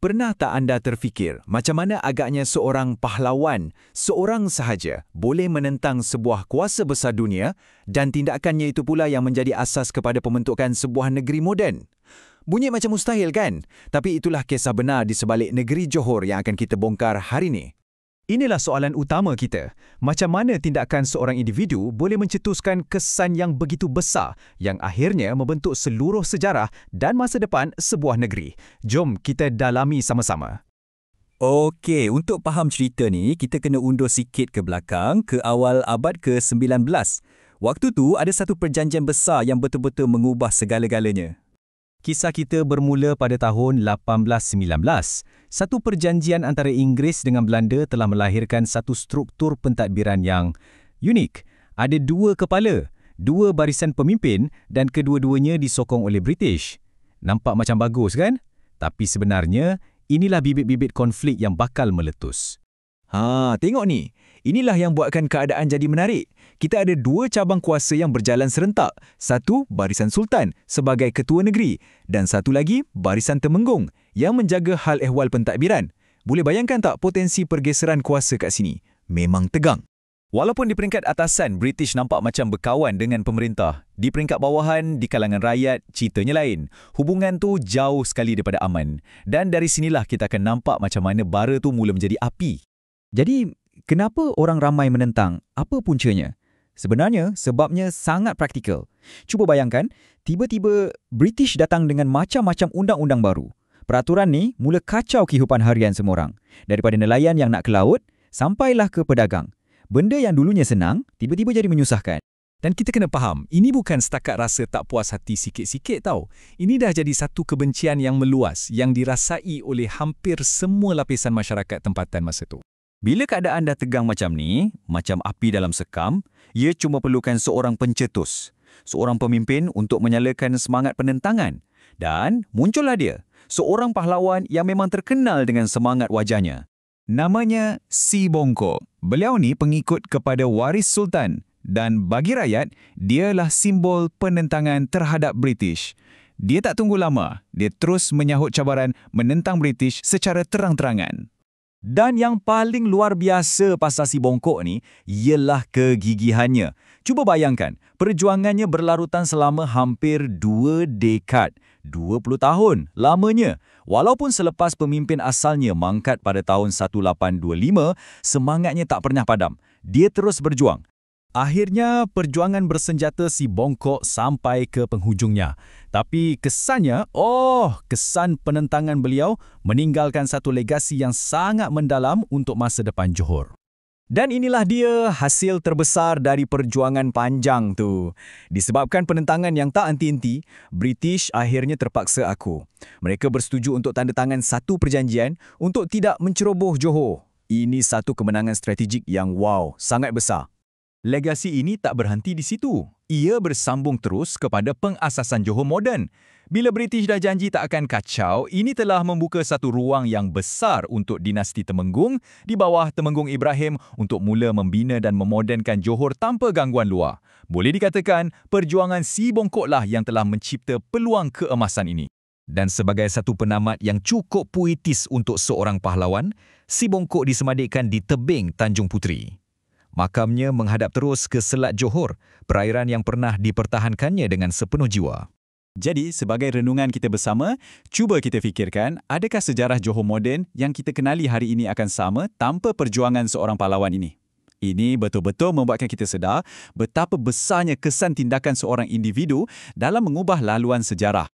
Pernah tak anda terfikir macam mana agaknya seorang pahlawan, seorang sahaja, boleh menentang sebuah kuasa besar dunia dan tindakannya itu pula yang menjadi asas kepada pembentukan sebuah negeri moden? Bunyi macam mustahil kan? Tapi itulah kisah benar di sebalik negeri Johor yang akan kita bongkar hari ini. Inilah soalan utama kita. Macam mana tindakan seorang individu boleh mencetuskan kesan yang begitu besar yang akhirnya membentuk seluruh sejarah dan masa depan sebuah negeri? Jom kita dalami sama-sama. Okey, untuk faham cerita ni, kita kena undur sikit ke belakang ke awal abad ke-19. Waktu tu ada satu perjanjian besar yang betul-betul mengubah segala-galanya. Kisah kita bermula pada tahun 1819. Satu perjanjian antara Inggeris dengan Belanda telah melahirkan satu struktur pentadbiran yang unik. Ada dua kepala, dua barisan pemimpin dan kedua-duanya disokong oleh British. Nampak macam bagus kan? Tapi sebenarnya, inilah bibit-bibit konflik yang bakal meletus. Tengok ni. Inilah yang buatkan keadaan jadi menarik. Kita ada dua cabang kuasa yang berjalan serentak. Satu, Barisan Sultan sebagai ketua negeri dan satu lagi, Barisan Temenggung yang menjaga hal ehwal pentadbiran. Boleh bayangkan tak potensi pergeseran kuasa kat sini? Memang tegang. Walaupun di peringkat atasan, British nampak macam berkawan dengan pemerintah. Di peringkat bawahan, di kalangan rakyat, ceritanya lain. Hubungan tu jauh sekali daripada aman. Dan dari sinilah kita akan nampak macam mana bara tu mula menjadi api. Jadi, kenapa orang ramai menentang? Apa puncanya? Sebenarnya, sebabnya sangat praktikal. Cuba bayangkan, tiba-tiba British datang dengan macam-macam undang-undang baru. Peraturan ni mula kacau kehidupan harian semua orang. Daripada nelayan yang nak ke laut, sampailah ke pedagang. Benda yang dulunya senang, tiba-tiba jadi menyusahkan. Dan kita kena faham, ini bukan setakat rasa tak puas hati sikit-sikit tau. Ini dah jadi satu kebencian yang meluas yang dirasai oleh hampir semua lapisan masyarakat tempatan masa tu. Bila keadaan dah tegang macam ni, macam api dalam sekam, ia cuma perlukan seorang pencetus, seorang pemimpin untuk menyalakan semangat penentangan. Dan muncullah dia, seorang pahlawan yang memang terkenal dengan semangat wajahnya. Namanya Si Bongkok. Beliau ni pengikut kepada waris Sultan dan bagi rakyat, dialah simbol penentangan terhadap British. Dia tak tunggu lama, dia terus menyahut cabaran menentang British secara terang-terangan. Dan yang paling luar biasa pasal Si Bongkok ni ialah kegigihannya. Cuba bayangkan, perjuangannya berlarutan selama hampir 2 dekad. 20 tahun lamanya. Walaupun selepas pemimpin asalnya mangkat pada tahun 1825, semangatnya tak pernah padam. Dia terus berjuang. Akhirnya, perjuangan bersenjata Si Bongkok sampai ke penghujungnya. Tapi kesannya, kesan penentangan beliau meninggalkan satu legasi yang sangat mendalam untuk masa depan Johor. Dan inilah dia hasil terbesar dari perjuangan panjang tu. Disebabkan penentangan yang tak henti-henti, British akhirnya terpaksa aku. Mereka bersetuju untuk tanda tangan satu perjanjian untuk tidak menceroboh Johor. Ini satu kemenangan strategik yang sangat besar. Legasi ini tak berhenti di situ. Ia bersambung terus kepada pengasasan Johor moden. Bila British dah janji tak akan kacau, ini telah membuka satu ruang yang besar untuk dinasti Temenggung di bawah Temenggung Ibrahim untuk mula membina dan memodenkan Johor tanpa gangguan luar. Boleh dikatakan, perjuangan Si Bongkoklah yang telah mencipta peluang keemasan ini. Dan sebagai satu penamat yang cukup puitis untuk seorang pahlawan, Si Bongkok disemadikkan di tebing Tanjung Puteri. Makamnya menghadap terus ke Selat Johor, perairan yang pernah dipertahankannya dengan sepenuh jiwa. Jadi, sebagai renungan kita bersama, cuba kita fikirkan, adakah sejarah Johor moden yang kita kenali hari ini akan sama tanpa perjuangan seorang pahlawan ini? Ini betul-betul membuatkan kita sedar betapa besarnya kesan tindakan seorang individu dalam mengubah laluan sejarah.